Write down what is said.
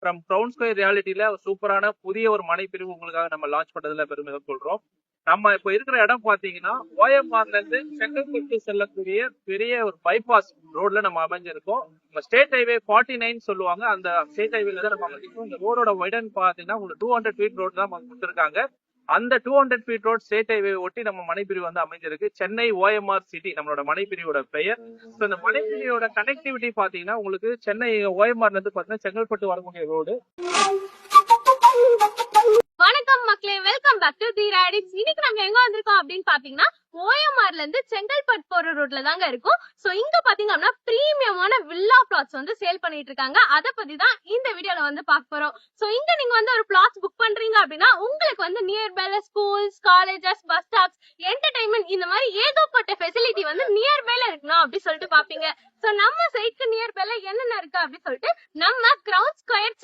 From crown square ரியாலிட்டியில சூப்பரான புதிய ஒரு மனை பிரிவு உங்களுக்காக நம்ம லான்ச் பண்றதுல பெருமிதம் கொள்றோம். நம்ம இப்ப இருக்கிற இடம் பாத்தீங்கன்னா ஓஎம்ஆர்ல இருந்து செங்கல்பட்டு செல்லக்கூடிய பெரிய ஒரு பைபாஸ் ரோட்ல நம்ம அமைஞ்சிருக்கோம். நம்ம ஸ்டேட் ஹைவே 49 சொல்லுவாங்க. அந்த ஸ்டேட் ஹைவேல தான் நம்ம அமைஞ்சிருக்கோம். இந்த ரோடோட வைடன் பாத்தீங்கன்னா உங்களுக்கு 200 ஃபீட் ரோடு தான் கொடுத்துருக்காங்க. அந்த 200 ஃபீட் ரோட் ஸ்டேட் ஹைவே ஒட்டி நம்ம மனைப்பிரிவு வந்து அமைஞ்சிருக்கு. சென்னை ஓஎம்ஆர் சிட்டி நம்மளோட மனைப்பிரிவோட பெயர். இந்த மனைப்பிரிவோட கனெக்டிவிட்டி பாத்தீங்கன்னா உங்களுக்கு சென்னை ஓஎம்ஆர்ல இருந்து பாத்தீங்கன்னா செங்கல்பட்டு வரக்கூடிய ரோடு. வணக்கம் மக்களே, welcome back to the radix. இன்னைக்கு நம்ம எங்க வந்திருக்கோம் அப்படின்னு பாத்தீங்கன்னா ஓஎம்ஆர்ல இருந்து செங்கல்பட்டு போற ரோட்ல தாங்க இருக்கும். சோ இங்க பாத்தீங்கன்னா பிரீமியமான வில்லா பிளாட்ஸ் வந்து சேல் பண்ணிட்டு இருக்காங்க. அத பத்தி தான் இந்த வீடியோல வந்து பார்க்க போறோம். சோ இங்க நீங்க வந்து ஒரு பிளாட்ஸ் புக் பண்றீங்க அப்படின்னா உங்களுக்கு வந்து நியர்பைல schools, colleges, bus stops, entertainment இந்த மாதிரி ஏகப்பட்ட ஃபெசிலிட்டி வந்து நியர்பைல இருக்கணும் அப்படி சொல்லிட்டு பாப்பீங்க. சோ நம்ம சைட்க்கு நியர்பைல என்னென்ன இருக்கு அப்படின்னு சொல்லிட்டு நம்ம க்ரௌன் ஸ்கொயர்